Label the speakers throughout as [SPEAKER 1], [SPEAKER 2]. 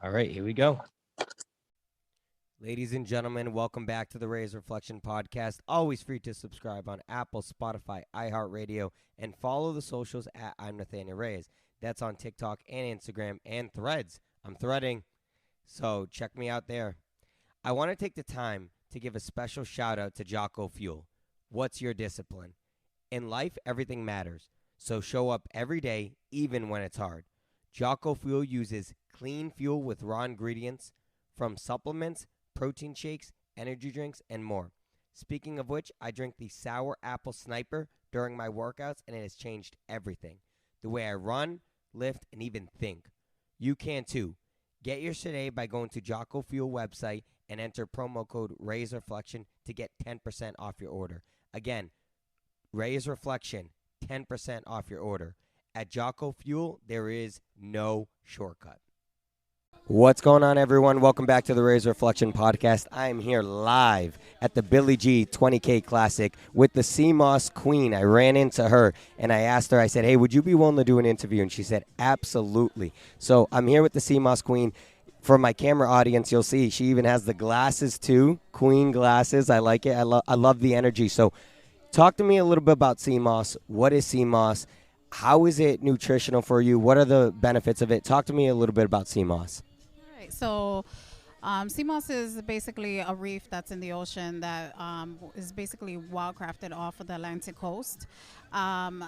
[SPEAKER 1] All right, here we go.
[SPEAKER 2] Ladies and gentlemen, welcome back to the Reyes Reflection Podcast. Always free to subscribe on Apple, Spotify, iHeartRadio, and follow the socials at I'm Nathanael Reyes. That's on TikTok and Instagram and Threads. I'm threading, so check me out there. I want to take the time to give a special shout out to Jocko Fuel. What's your discipline? In life, everything matters, so show up every day, even when it's hard. Jocko Fuel uses clean fuel with raw ingredients from supplements, protein shakes, energy drinks, and more. Speaking of which, I drink the Sour Apple Sniper during my workouts, and it has changed everything. The way I run, lift, and even think. You can too. Get yours today by going to Jocko Fuel website and enter promo code Reyes Reflection to get 10% off your order. Again, Reyes Reflection, 10% off your order. At Jocko Fuel, there is no shortcut. What's going on, everyone? Welcome back to the Reyes Reflection Podcast. I am here live at the Billie G 20K Classic with the CMOS Queen. I ran into her and I asked her, I said, hey, would you be willing to do an interview? And she said, absolutely. So I'm here with the CMOS Queen. For my camera audience, you'll see she even has the glasses too, Queen glasses. I like it. I love the energy. So talk to me a little bit about CMOS. What is CMOS? How is it nutritional for you? What are the benefits of it? Talk to me a little bit about CMOS.
[SPEAKER 3] So, CMOS is basically a reef that's in the ocean that is basically wildcrafted off of the Atlantic coast.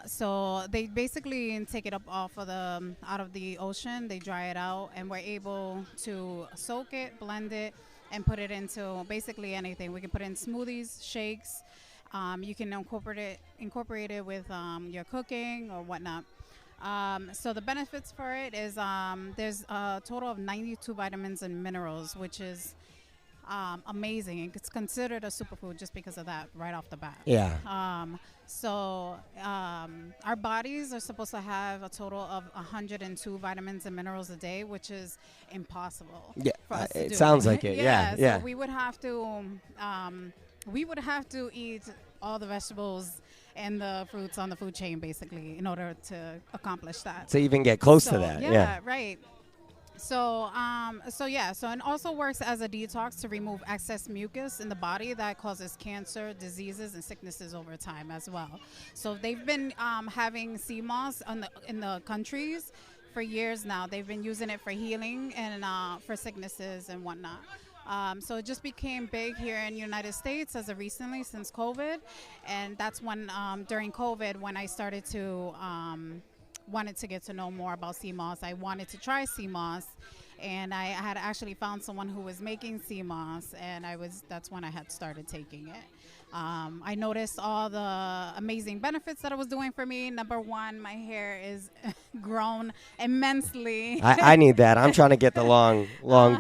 [SPEAKER 3] So they basically take it up off of out of the ocean. They dry it out, and we're able to soak it, blend it, and put it into basically anything. We can put it in smoothies, shakes. You can incorporate it with your cooking or whatnot. So the benefits for it is there's a total of 92 vitamins and minerals, which is amazing. It's considered a superfood just because of that right off the bat.
[SPEAKER 2] Yeah.
[SPEAKER 3] Our bodies are supposed to have a total of 102 vitamins and minerals a day, which is impossible.
[SPEAKER 2] Yeah,
[SPEAKER 3] for us to
[SPEAKER 2] it
[SPEAKER 3] do.
[SPEAKER 2] sounds like it. Yeah.
[SPEAKER 3] So we would have to eat all the vegetables and the fruits on the food chain, basically, in order to accomplish that.
[SPEAKER 2] To even get close to that.
[SPEAKER 3] Yeah, right. So it also works as a detox to remove excess mucus in the body that causes cancer, diseases, and sicknesses over time as well. So they've been having CMOS in the countries for years now. They've been using it for healing and for sicknesses and whatnot. So it just became big here in the United States as of recently since COVID. And that's when, during COVID, when I started to wanted to get to know more about CMOS. I wanted to try CMOS, and I had actually found someone who was making CMOS, and that's when I had started taking it. I noticed all the amazing benefits that it was doing for me. Number one, my hair is grown immensely.
[SPEAKER 2] I need that. I'm trying to get the long,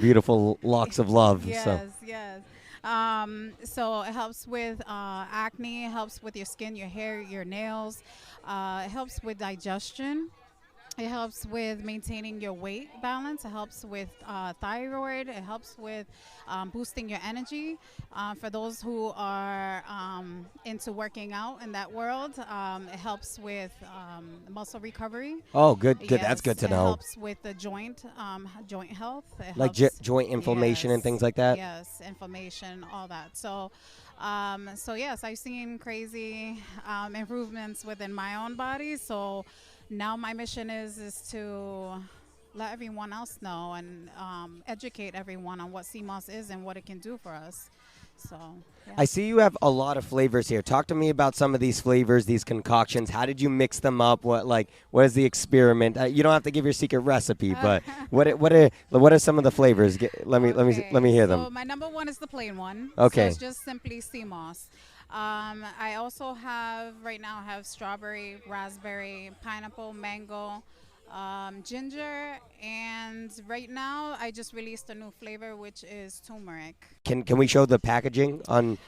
[SPEAKER 2] beautiful locks of love.
[SPEAKER 3] Yes,
[SPEAKER 2] So.
[SPEAKER 3] yes. So it helps with acne, it helps with your skin, your hair, your nails. It helps with digestion. It helps with maintaining your weight balance. It helps with thyroid. It helps with boosting your energy. For those who are into working out in that world, it helps with muscle recovery.
[SPEAKER 2] Oh, good.
[SPEAKER 3] Yes,
[SPEAKER 2] That's good to
[SPEAKER 3] it
[SPEAKER 2] know.
[SPEAKER 3] helps with the joint health. It
[SPEAKER 2] Like
[SPEAKER 3] helps,
[SPEAKER 2] joint inflammation and
[SPEAKER 3] yes,
[SPEAKER 2] things like that.
[SPEAKER 3] Yes, inflammation, all that. So yes, I've seen crazy improvements within my own body. So now my mission is to let everyone else know and educate everyone on what CMOS is and what it can do for us. So yeah.
[SPEAKER 2] I see you have a lot of flavors here. Talk to me about some of these flavors, these concoctions. How did you mix them up? What is the experiment? You don't have to give your secret recipe, but what are some of the flavors? Let me hear them.
[SPEAKER 3] So my number one is the plain one.
[SPEAKER 2] Okay.
[SPEAKER 3] So it's just simply CMOS. I also have strawberry, raspberry, pineapple, mango, ginger, and right now I just released a new flavor, which is turmeric.
[SPEAKER 2] Can we show the packaging on?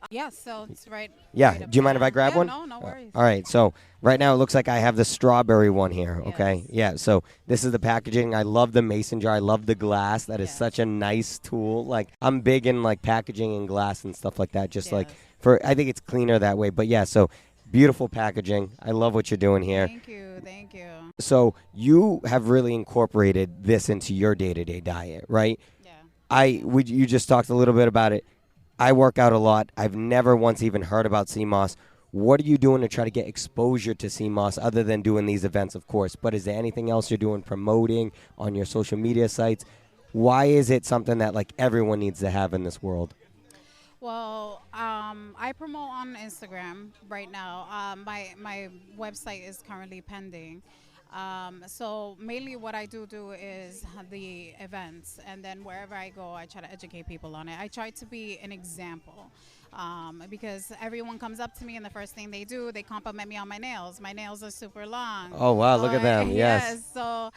[SPEAKER 3] Yes, so it's right.
[SPEAKER 2] Yeah.
[SPEAKER 3] right up
[SPEAKER 2] Do you mind if
[SPEAKER 3] there.
[SPEAKER 2] I grab
[SPEAKER 3] Yeah,
[SPEAKER 2] one?
[SPEAKER 3] No worries.
[SPEAKER 2] All right. So right now it looks like I have the strawberry one here. Okay.
[SPEAKER 3] Yes.
[SPEAKER 2] Yeah. So this is the packaging. I love the mason jar. I love the glass. That is
[SPEAKER 3] Yes.
[SPEAKER 2] such a nice tool. Like I'm big in like packaging and glass and stuff like that. Just like
[SPEAKER 3] Yes.
[SPEAKER 2] I think it's cleaner that way. But yeah. So Beautiful packaging. I love what you're doing here.
[SPEAKER 3] Thank you. Thank you.
[SPEAKER 2] So you have really incorporated this into your day-to-day diet, right?
[SPEAKER 3] Yeah.
[SPEAKER 2] You just talked a little bit about it. I work out a lot. I've never once even heard about sea moss. What are you doing to try to get exposure to sea moss other than doing these events, of course? But is there anything else you're doing promoting on your social media sites? Why is it something that like everyone needs to have in this world?
[SPEAKER 3] Well, I promote on Instagram right now. My website is currently pending. So mainly what I do is the events, and then wherever I go, I try to educate people on it. I try to be an example, because everyone comes up to me and the first thing they do, they compliment me on my nails. My nails are super long.
[SPEAKER 2] Oh, wow, look at them. Yes.
[SPEAKER 3] So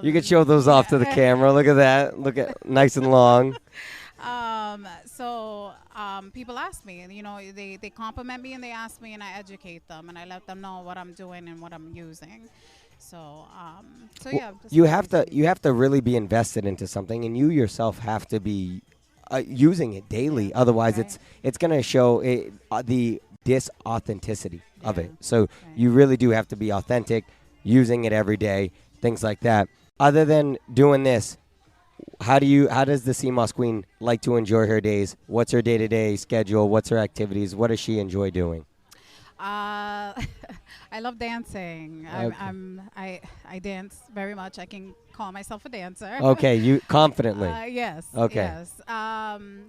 [SPEAKER 2] You could show those off to the camera. Look at that. Look at nice and long.
[SPEAKER 3] People ask me, they compliment me and they ask me, and I educate them and I let them know what I'm doing and what I'm using. So yeah.
[SPEAKER 2] You have to really be invested into something, and you yourself have to be using it daily. Otherwise,
[SPEAKER 3] Right.
[SPEAKER 2] it's going to show the disauthenticity of it. So
[SPEAKER 3] Right.
[SPEAKER 2] you really do have to be authentic, using it every day, things like that. Other than doing this, how does the Sea Moss Queen like to enjoy her days? What's her day-to-day schedule? What's her activities? What does she enjoy doing?
[SPEAKER 3] I love dancing.
[SPEAKER 2] Okay.
[SPEAKER 3] I dance very much. I can call myself a dancer.
[SPEAKER 2] Okay, you confidently.
[SPEAKER 3] Yes.
[SPEAKER 2] Okay.
[SPEAKER 3] Yes.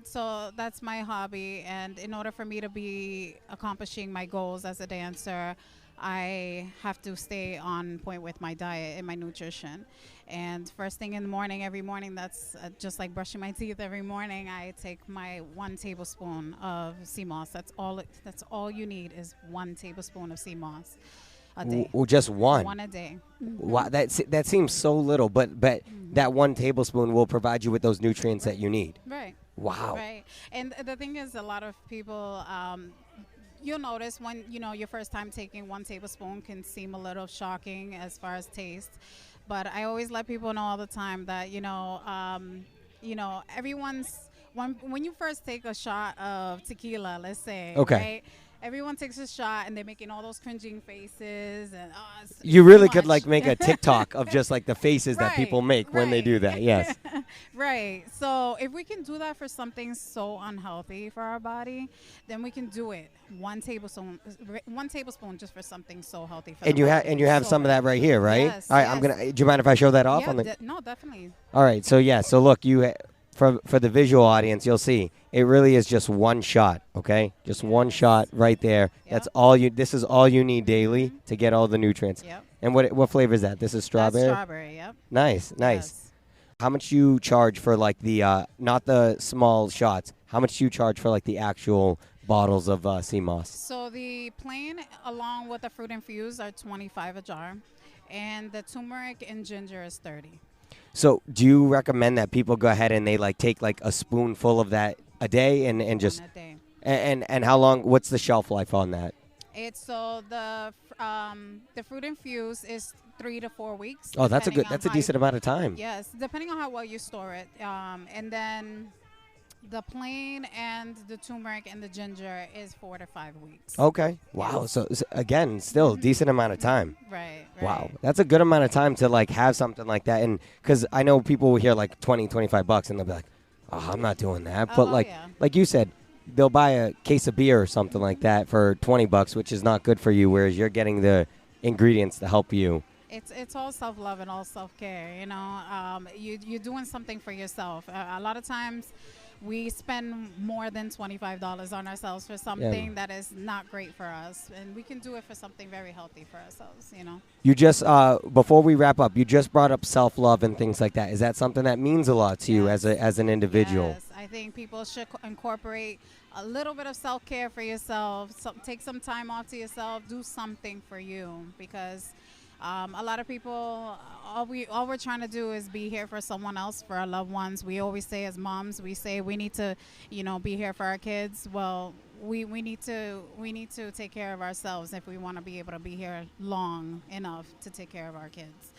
[SPEAKER 3] So that's my hobby, and in order for me to be accomplishing my goals as a dancer, I have to stay on point with my diet and my nutrition. And first thing in the morning, every morning, that's just like brushing my teeth every morning. I take my 1 tablespoon of sea moss. That's all you need is 1 tablespoon of sea moss a day.
[SPEAKER 2] Just one.
[SPEAKER 3] One a day.
[SPEAKER 2] Wow, that seems so little, but that 1 tablespoon will provide you with those nutrients that you need.
[SPEAKER 3] Right.
[SPEAKER 2] Wow.
[SPEAKER 3] Right. And the thing is, a lot of people, you'll notice when, your first time taking 1 tablespoon can seem a little shocking as far as taste. But I always let people know all the time that, everyone's, when you first take a shot of tequila, let's say,
[SPEAKER 2] Okay.
[SPEAKER 3] right? Everyone takes a shot and they're making all those cringing faces, and
[SPEAKER 2] You
[SPEAKER 3] it's
[SPEAKER 2] really
[SPEAKER 3] too
[SPEAKER 2] could
[SPEAKER 3] much.
[SPEAKER 2] like make a TikTok of just like the faces that people make when they do that. Yes.
[SPEAKER 3] Right. So if we can do that for something so unhealthy for our body, then we can do it. 1 tablespoon just for something so healthy for
[SPEAKER 2] And
[SPEAKER 3] the body.
[SPEAKER 2] you have
[SPEAKER 3] So
[SPEAKER 2] some of that right here, right?
[SPEAKER 3] Yes,
[SPEAKER 2] All right, I'm
[SPEAKER 3] yes.
[SPEAKER 2] do you mind if I show that off
[SPEAKER 3] Yeah,
[SPEAKER 2] on the?
[SPEAKER 3] no, definitely.
[SPEAKER 2] All right. So yeah. So look, for the visual audience, you'll see it really is just 1 shot. Okay, just 1 shot right there.
[SPEAKER 3] Yep.
[SPEAKER 2] That's all you. This is all you need daily to get all the nutrients.
[SPEAKER 3] Yep.
[SPEAKER 2] And what flavor is that? This is strawberry.
[SPEAKER 3] That's strawberry. Yep.
[SPEAKER 2] Nice.
[SPEAKER 3] Yes.
[SPEAKER 2] How much do you charge for like the not the small shots? How much do you charge for like the actual bottles of sea moss?
[SPEAKER 3] So the plain along with the fruit infused are $25 a jar, and the turmeric and ginger is $30.
[SPEAKER 2] So do you recommend that people go ahead and they like take like a spoonful of that a day and just
[SPEAKER 3] One a day.
[SPEAKER 2] and how long? What's the shelf life on that?
[SPEAKER 3] It's so the fruit infused is 3 to 4 weeks.
[SPEAKER 2] Oh, that's
[SPEAKER 3] depending on
[SPEAKER 2] a
[SPEAKER 3] how
[SPEAKER 2] decent amount of time.
[SPEAKER 3] Yes, depending on how well you store it. And then the plain and the turmeric and the ginger is 4 to 5 weeks.
[SPEAKER 2] Okay. Wow. So again, still decent amount of time.
[SPEAKER 3] Right.
[SPEAKER 2] Wow. That's a good amount of time to like have something like that. And because I know people will hear like 20, 25 bucks and they'll be like, oh, I'm not doing that. But like you said, they'll buy a case of beer or something like that for 20 bucks, which is not good for you, whereas you're getting the ingredients to help you.
[SPEAKER 3] It's all self-love and all self-care, you're doing something for yourself. A lot of times we spend more than $25 on ourselves for something that is not great for us, and we can do it for something very healthy for ourselves.
[SPEAKER 2] You just before we wrap up, you just brought up self-love and things like that. Is that something that means a lot to you as an individual?
[SPEAKER 3] Yes, I think people should incorporate a little bit of self-care for yourself. Take some time off to yourself. Do something for you, because a lot of people, all we're trying to do is be here for someone else, for our loved ones. We always say as moms, we say we need to, be here for our kids. Well, we need to take care of ourselves if we want to be able to be here long enough to take care of our kids.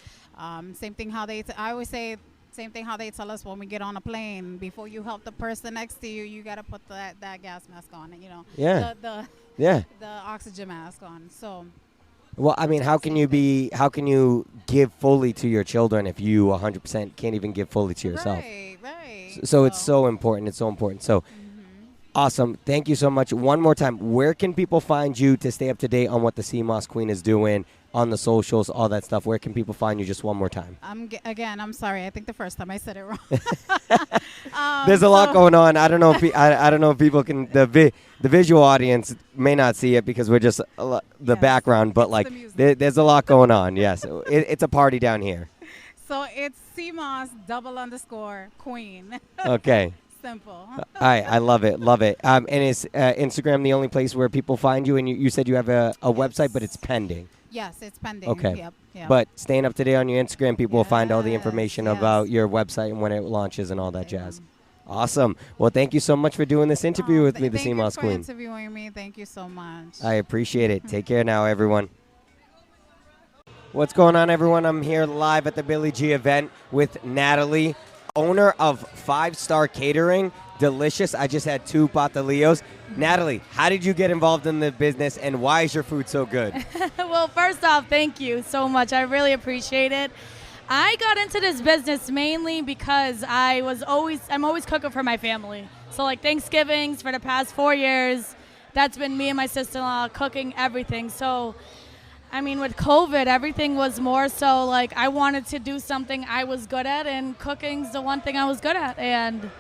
[SPEAKER 3] Same thing I always say, Same thing how they tell us when we get on a plane. Before you help the person next to you, you got to put that gas mask on,
[SPEAKER 2] Yeah.
[SPEAKER 3] the oxygen mask on. So.
[SPEAKER 2] Well, I mean, how can you give fully to your children if you 100% can't even give fully to yourself?
[SPEAKER 3] Right.
[SPEAKER 2] So it's so important. It's so important. So awesome. Thank you so much. One more time, where can people find you to stay up to date on what the Sea Moss Queen is doing on the socials, all that stuff? Where can people find you? Just one more time.
[SPEAKER 3] I'm sorry. I think the first time I said it wrong.
[SPEAKER 2] There's a lot going on. I don't know if I don't know if people can the visual audience may not see it because we're just the background, but like there's a lot going on. Yes, it's a party down here.
[SPEAKER 3] So it's CMOS __ Queen.
[SPEAKER 2] Okay.
[SPEAKER 3] Simple.
[SPEAKER 2] All right, I love it. And is Instagram the only place where people find you? And you said you have a website, but it's pending.
[SPEAKER 3] Yes, it's pending.
[SPEAKER 2] Okay.
[SPEAKER 3] Yep.
[SPEAKER 2] But staying up to date on your Instagram, people will find all the information about your website and when it launches and all that jazz. Awesome. Well, thank you so much for doing this interview with me, the Sea Moss Queen.
[SPEAKER 3] Thank you for interviewing me. Thank you so much.
[SPEAKER 2] I appreciate it. Take care now, everyone. What's going on, everyone? I'm here live at the Billy G event with Natalee, owner of 5-Star Catering. Delicious. I just had 2 patillos. Natalee, how did you get involved in the business, and why is your food so good?
[SPEAKER 1] Well, first off, thank you so much. I really appreciate it. I got into this business mainly because I'm always cooking for my family. So like Thanksgivings for the past 4 years, that's been me and my sister-in-law cooking everything. So, I mean, with COVID, everything was more so like I wanted to do something I was good at, and cooking's the one thing I was good at. And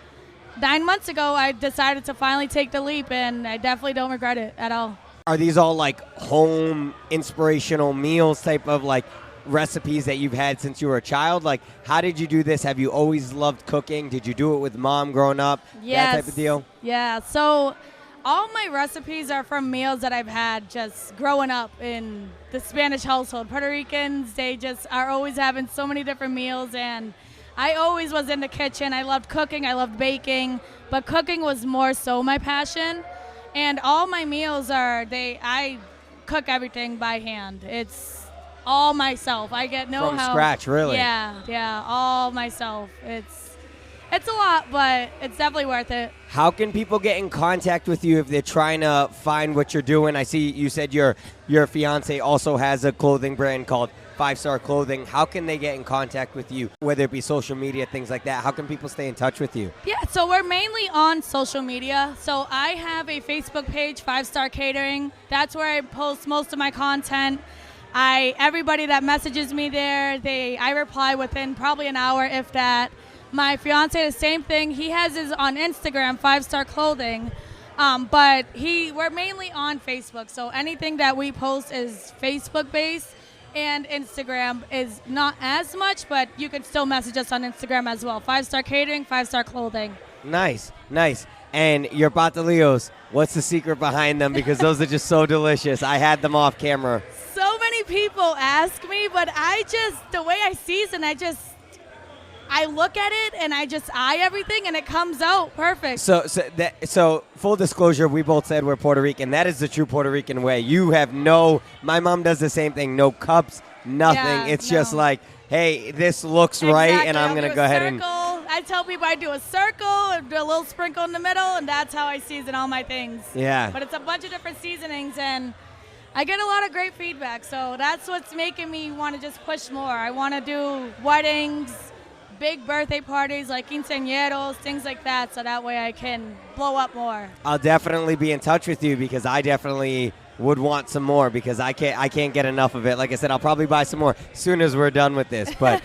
[SPEAKER 1] 9 months ago, I decided to finally take the leap, and I definitely don't regret it at all.
[SPEAKER 2] Are these all like home inspirational meals type of like recipes that you've had since you were a child? Like, how did you do this? Have you always loved cooking? Did you do it with mom growing up?
[SPEAKER 1] Yes.
[SPEAKER 2] That type of deal?
[SPEAKER 1] Yeah. So all my recipes are from meals that I've had just growing up in the Spanish household. Puerto Ricans, they just are always having so many different meals, and I always was in the kitchen. I loved cooking. I loved baking, but cooking was more so my passion. And all my meals I cook everything by hand. It's all myself. I get no help.
[SPEAKER 2] From scratch, really?
[SPEAKER 1] Yeah, all myself. It's a lot, but it's definitely worth it.
[SPEAKER 2] How can people get in contact with you if they're trying to find what you're doing? I see you said your fiance also has a clothing brand called 5-Star Clothing. How can they get in contact with you, whether it be social media, things like that? How can people stay in touch with you?
[SPEAKER 1] Yeah, so we're mainly on social media. So I have a Facebook page, 5-Star Catering. That's where I post most of my content. Everybody that messages me there, I reply within probably an hour, if that. My fiance, the same thing. He has his on Instagram, 5-Star Clothing. But we're mainly on Facebook. So anything that we post is Facebook-based. And Instagram is not as much, but you can still message us on Instagram as well. 5-Star Catering, 5-Star Clothing.
[SPEAKER 2] Nice. And your patillos, what's the secret behind them? Because those are just so delicious. I had them off camera.
[SPEAKER 1] So many people ask me, but the way I season, I look at it and I just eye everything and it comes out perfect.
[SPEAKER 2] So full disclosure, we both said we're Puerto Rican. That is the true Puerto Rican way. You have my mom does the same thing. No cups, nothing.
[SPEAKER 1] Yeah,
[SPEAKER 2] it's just like, hey, this looks right, and I'm going to go ahead and...
[SPEAKER 1] I tell people I do a circle and do a little sprinkle in the middle, and that's how I season all my things.
[SPEAKER 2] Yeah.
[SPEAKER 1] But it's a bunch of different seasonings, and I get a lot of great feedback. So that's what's making me want to just push more. I want to do weddings, big birthday parties like quinceañeros, things like that, so that way I can blow up more. I'll
[SPEAKER 2] definitely be in touch with you because I definitely would want some more because I can't get enough of it. Like I said, I'll probably buy some more as soon as we're done with this. But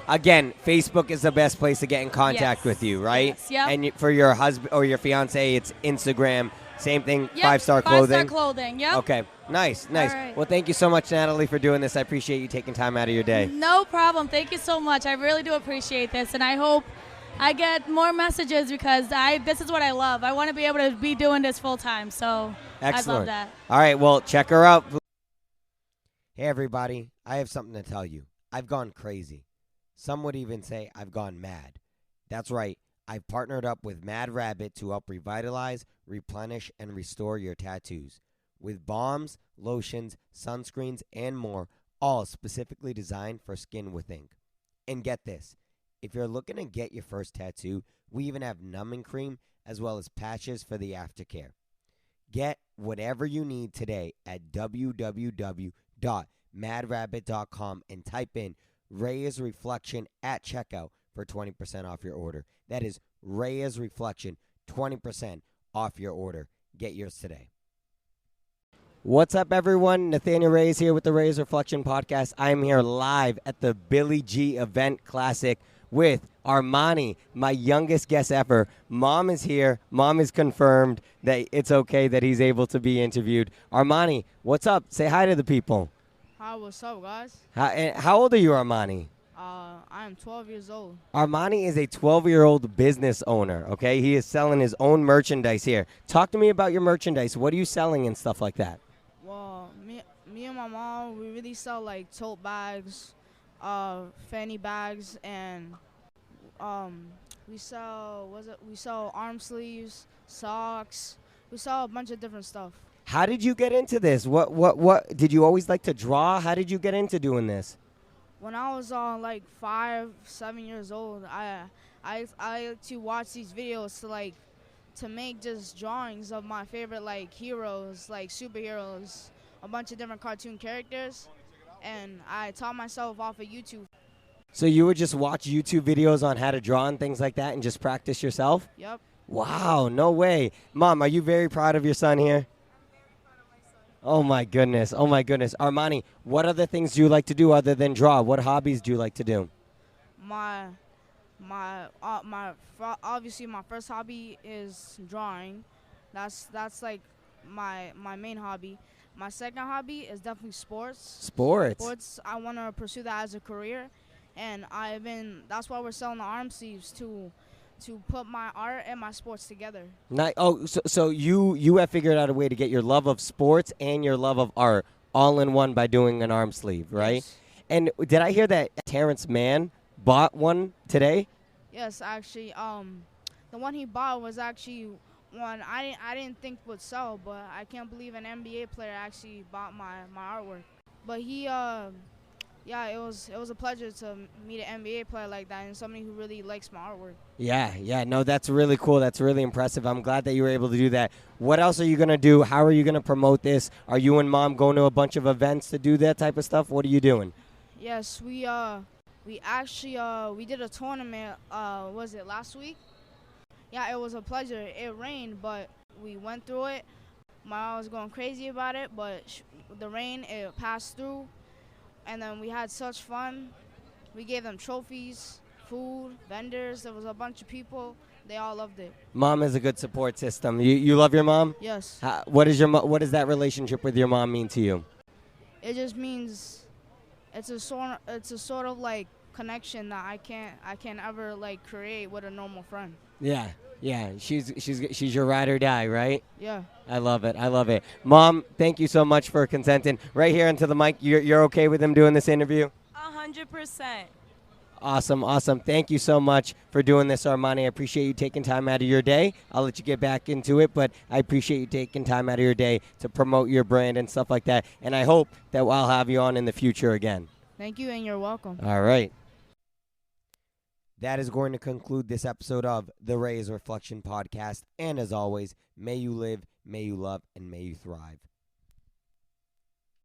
[SPEAKER 2] again, Facebook is the best place to get in contact with you, right?
[SPEAKER 1] Yes, yep.
[SPEAKER 2] And for your husband or your fiance, it's Instagram. Same thing,
[SPEAKER 1] yep,
[SPEAKER 2] 5-Star Clothing.
[SPEAKER 1] 5-Star Clothing, yep.
[SPEAKER 2] Okay, nice.
[SPEAKER 1] Right.
[SPEAKER 2] Well, thank you so much, Natalee, for doing this. I appreciate you taking time out of your day.
[SPEAKER 1] No problem. Thank you so much. I really do appreciate this, and I hope I get more messages because this is what I love. I want to be able to be doing this full time, so
[SPEAKER 2] excellent.
[SPEAKER 1] I love that.
[SPEAKER 2] All right, well, check her out. Hey, everybody. I have something to tell you. I've gone crazy. Some would even say I've gone mad. That's right. I've partnered up with Mad Rabbit to help revitalize, replenish, and restore your tattoos. With balms, lotions, sunscreens, and more, all specifically designed for skin with ink. And get this, If you're looking to get your first tattoo, we even have numbing cream as well as patches for the aftercare. Get whatever you need today at www.madrabbit.com and type in Reyes Reflection at checkout for 20% off your order. That is Reyes Reflection, 20% off your order. Get yours today. What's up, everyone? Nathanael Reyes here with the Reyes Reflection Podcast. I'm here live at the Billy G Event Classic with Artmani, my youngest guest ever. Mom is here. Mom is confirmed that it's okay that he's able to be interviewed. Artmani, what's up? Say hi to the people.
[SPEAKER 4] Hi, what's up, guys?
[SPEAKER 2] How old are you, Artmani?
[SPEAKER 4] I am 12 years old.
[SPEAKER 2] Artmani is a 12-year-old business owner, okay? He is selling his own merchandise here. Talk to me about your merchandise. What are you selling and stuff like that?
[SPEAKER 4] Well, me and my mom, we really sell, like, tote bags, fanny bags, and we sell arm sleeves, socks. We sell a bunch of different stuff.
[SPEAKER 2] How did you get into this? What did you always like to draw? How did you get into doing this?
[SPEAKER 4] When I was like 5, 7 years old, I like to watch these videos to make just drawings of my favorite like heroes, like superheroes, a bunch of different cartoon characters, and I taught myself off of YouTube.
[SPEAKER 2] So you would just watch YouTube videos on how to draw and things like that and just practice yourself?
[SPEAKER 4] Yep.
[SPEAKER 2] Wow, no way. Mom, are you very proud of your son here? Oh, my goodness. Oh, my goodness. Artmani, what other things do you like to do other than draw? What hobbies do you like to do?
[SPEAKER 4] Obviously my first hobby is drawing. That's like my main hobby. My second hobby is definitely sports.
[SPEAKER 2] Sports,
[SPEAKER 4] I want to pursue that as a career, and that's why we're selling the arm sleeves to put my art and my sports together.
[SPEAKER 2] So you have figured out a way to get your love of sports and your love of art all in one by doing an arm sleeve, right?
[SPEAKER 4] Yes.
[SPEAKER 2] And did I hear that Terrence Mann bought one today?
[SPEAKER 4] Yes, actually, the one he bought was actually one I didn't think would sell, but I can't believe an NBA player actually bought my artwork. But he yeah, it was a pleasure to meet an NBA player like that and somebody who really likes my artwork.
[SPEAKER 2] Yeah, no, that's really cool. That's really impressive. I'm glad that you were able to do that. What else are you going to do? How are you going to promote this? Are you and Mom going to a bunch of events to do that type of stuff? What are you doing?
[SPEAKER 4] Yes, we actually we did a tournament, was it last week? Yeah, it was a pleasure. It rained, but we went through it. My mom was going crazy about it, but the rain, it passed through. And then we had such fun. We gave them trophies, food, vendors. There was a bunch of people. They all loved it.
[SPEAKER 2] Mom is a good support system. You love your mom?
[SPEAKER 4] Yes.
[SPEAKER 2] What does that relationship with your mom mean to you?
[SPEAKER 4] It just means it's a sort of like connection that I can't ever like create with a normal friend.
[SPEAKER 2] Yeah. She's your ride or die, right?
[SPEAKER 4] Yeah.
[SPEAKER 2] I love it. Mom, thank you so much for consenting. Right here into the mic, you're okay with him doing this interview?
[SPEAKER 1] 100%.
[SPEAKER 2] Awesome. Thank you so much for doing this, Artmani. I appreciate you taking time out of your day. I'll let you get back into it, but I appreciate you taking time out of your day to promote your brand and stuff like that. And I hope that I'll have you on in the future again.
[SPEAKER 4] Thank you, and you're welcome.
[SPEAKER 2] All right. That is going to conclude this episode of the Reyes Reflection Podcast. And as always, may you live, may you love, and may you thrive.